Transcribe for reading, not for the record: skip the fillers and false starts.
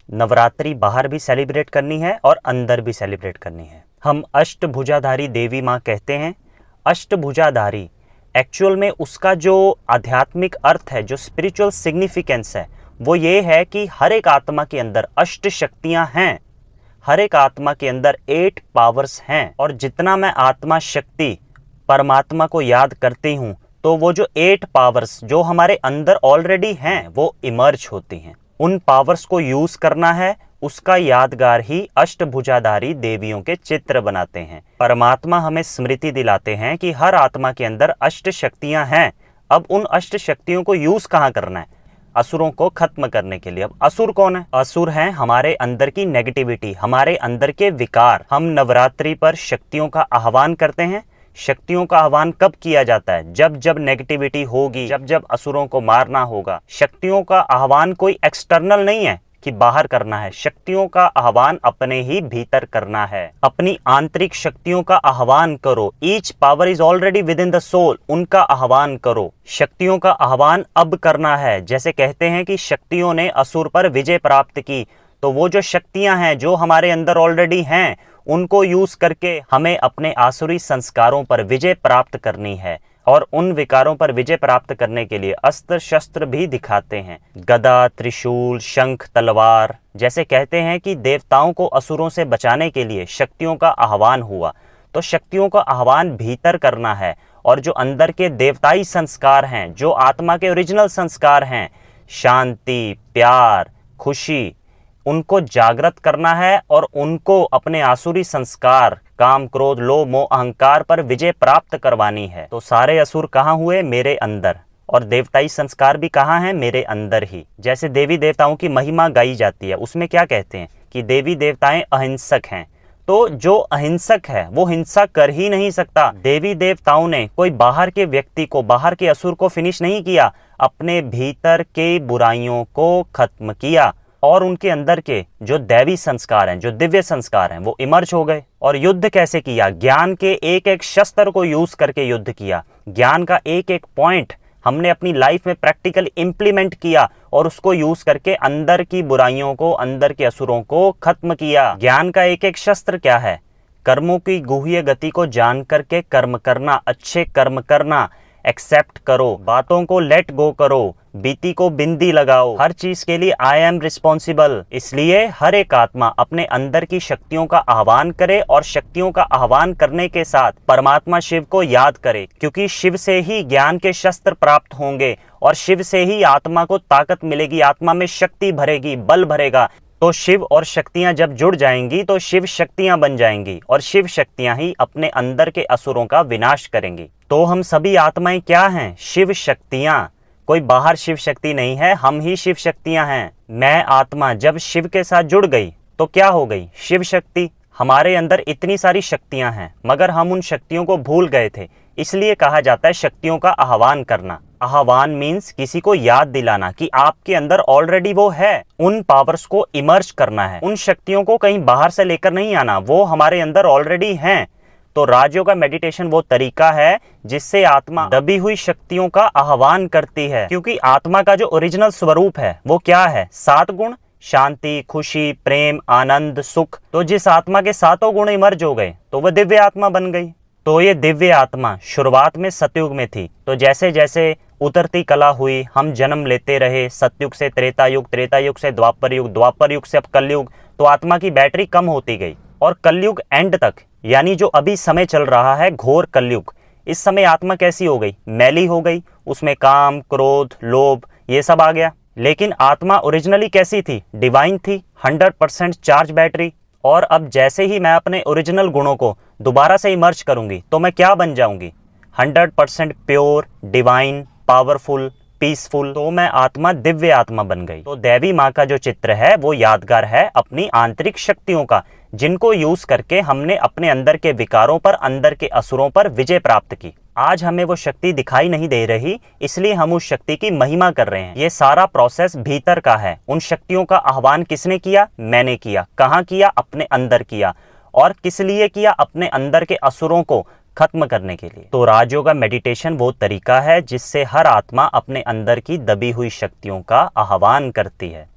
नवरात्रि बाहर भी सेलिब्रेट करनी है और अंदर भी सेलिब्रेट करनी है। हम अष्टभुजाधारी देवी माँ कहते हैं। अष्टभुजाधारी एक्चुअल में उसका जो आध्यात्मिक अर्थ है, जो स्पिरिचुअल सिग्निफिकेंस है, वो ये है कि हर एक आत्मा के अंदर अष्ट शक्तियाँ हैं, हर एक आत्मा के अंदर 8 पावर्स हैं। और जितना मैं आत्मा शक्ति परमात्मा को याद करती हूँ तो वो जो 8 पावर्स जो हमारे अंदर ऑलरेडी हैं वो इमर्ज होती हैं। उन पावर्स को यूज करना है, उसका यादगार ही अष्टभुजाधारी देवियों के चित्र बनाते हैं। परमात्मा हमें स्मृति दिलाते हैं कि हर आत्मा के अंदर अष्ट शक्तियां हैं। अब उन अष्ट शक्तियों को यूज कहाँ करना है? असुरों को खत्म करने के लिए। अब असुर कौन है? असुर हैं हमारे अंदर की नेगेटिविटी, हमारे अंदर के विकार। हम नवरात्रि पर शक्तियों का आह्वान करते हैं। शक्तियों का आह्वान कब किया जाता है? जब जब नेगेटिविटी होगी, जब जब असुरों को मारना होगा। शक्तियों का आह्वान कोई एक्सटर्नल नहीं है कि बाहर करना है। शक्तियों का आह्वान अपने ही भीतर करना है। अपनी आंतरिक शक्तियों का आह्वान करो। Each power is already within the soul. उनका आह्वान करो। शक्तियों का आह्वान अब करना है। जैसे कहते हैं कि शक्तियों ने असुर पर विजय प्राप्त की, तो वो जो शक्तियां हैं जो हमारे अंदर ऑलरेडी हैं, उनको यूज करके हमें अपने आसुरी संस्कारों पर विजय प्राप्त करनी है। और उन विकारों पर विजय प्राप्त करने के लिए अस्त्र शस्त्र भी दिखाते हैं। गदा, त्रिशूल, शंख, तलवार। जैसे कहते हैं कि देवताओं को असुरों से बचाने के लिए शक्तियों का आह्वान हुआ, तो शक्तियों का आह्वान भीतर करना है। और जो अंदर के देवताई संस्कार हैं, जो आत्मा के ओरिजिनल संस्कार हैं, शांति, प्यार, खुशी, उनको जागृत करना है और उनको अपने आसुरी संस्कार, काम, क्रोध, लोभ, मोह, अहंकार पर विजय प्राप्त करवानी है। तो सारे असुर कहाँ हुए? मेरे अंदर। और देवताई संस्कार भी कहाँ हैं? मेरे अंदर ही। जैसे देवी देवताओं की महिमा गाई जाती है, उसमें क्या कहते हैं कि देवी देवताएं अहिंसक हैं। तो जो अहिंसक है वो हिंसा कर ही नहीं सकता। देवी देवताओं ने कोई बाहर के व्यक्ति को, बाहर के असुर को फिनिश नहीं किया, अपने भीतर के बुराइयों को खत्म किया। और उनके अंदर के जो दैवी संस्कार हैं, जो दिव्य संस्कार हैं, वो इमर्ज हो गए। और युद्ध कैसे किया? ज्ञान के एक एक शस्त्र को यूज करके युद्ध किया। ज्ञान का एक एक पॉइंट हमने अपनी लाइफ में प्रैक्टिकल इंप्लीमेंट किया और उसको यूज करके अंदर की बुराइयों को, अंदर के असुरों को खत्म किया। ज्ञान का एक एक शस्त्र क्या है? कर्मों की गुह्य गति को जान करके कर्म करना, अच्छे कर्म करना, एक्सेप्ट करो, बातों को लेट गो करो, बीती को बिंदी लगाओ, हर चीज के लिए आई एम रिस्पॉन्सिबल। इसलिए हर एक आत्मा अपने अंदर की शक्तियों का आह्वान करे और शक्तियों का आह्वान करने के साथ परमात्मा शिव को याद करे, क्योंकि शिव से ही ज्ञान के शस्त्र प्राप्त होंगे और शिव से ही आत्मा को ताकत मिलेगी, आत्मा में शक्ति भरेगी, बल भरेगा। तो शिव और शक्तियां जब जुड़ जाएंगी तो शिव शक्तियां बन जाएंगी और शिव शक्तियां ही अपने अंदर के असुरों का विनाश करेंगी। तो हम सभी आत्माएं क्या हैं? शिव शक्तियां। कोई बाहर शिव शक्ति नहीं है, हम ही शिव शक्तियां हैं। मैं आत्मा जब शिव के साथ जुड़ गई तो क्या हो गई? शिव शक्ति। हमारे अंदर इतनी सारी शक्तियां हैं मगर हम उन शक्तियों को भूल गए थे। इसलिए कहा जाता है शक्तियों का आह्वान करना। आह्वान मीन्स किसी को याद दिलाना कि आपके अंदर ऑलरेडी वो है। उन पावर्स को इमर्ज करना है। उन शक्तियों को कहीं बाहर से लेकर नहीं आना, वो हमारे अंदर ऑलरेडी हैं। तो राजयोगा मेडिटेशन वो तरीका है जिससे आत्मा दबी हुई शक्तियों का आह्वान करती है, क्योंकि आत्मा का जो ओरिजिनल स्वरूप है वो क्या है? 7 गुण, शांति, खुशी, प्रेम, आनंद, सुख। तो जिस आत्मा के 7 गुण इमर्ज हो गए तो वह दिव्य आत्मा बन गई। तो ये दिव्य आत्मा शुरुआत में सतयुग में थी। तो जैसे जैसे उतरती कला हुई, हम जन्म लेते रहे, सतयुग से त्रेता युग, त्रेता युग से द्वापर युग, द्वापर युग से अब कलयुग, तो आत्मा की बैटरी कम होती गई। और कलयुग एंड तक, यानी जो अभी समय चल रहा है घोर कलयुग, इस समय आत्मा कैसी हो गई? मैली हो गई। उसमें काम, क्रोध, लोभ ये सब आ गया। लेकिन आत्मा ओरिजिनली कैसी थी? डिवाइन थी, 100% चार्ज बैटरी। और अब जैसे ही मैं अपने ओरिजिनल गुणों को दोबारा से इमर्ज करूंगी तो मैं क्या बन जाऊंगी? 100% प्योर, डिवाइन, पावरफुल, पीसफुल। तो मैं आत्मा दिव्य आत्मा बन गई। तो देवी माँ का जो चित्र है वो यादगार है अपनी आंतरिक शक्तियों का, जिनको यूज करके हमने अपने अंदर के विकारों पर, अंदर के असुरों पर विजय प्राप्त की। आज हमें वो शक्ति दिखाई नहीं दे रही, इसलिए हम उस शक्ति की महिमा कर रहे हैं। ये सारा प्रोसेस भीतर का है। उन शक्तियों का आह्वान किसने किया? मैंने किया। कहाँ किया? अपने अंदर किया। और किस लिए किया? अपने अंदर के असुरों को खत्म करने के लिए। तो राजयोगा मेडिटेशन वो तरीका है जिससे हर आत्मा अपने अंदर की दबी हुई शक्तियों का आह्वान करती है।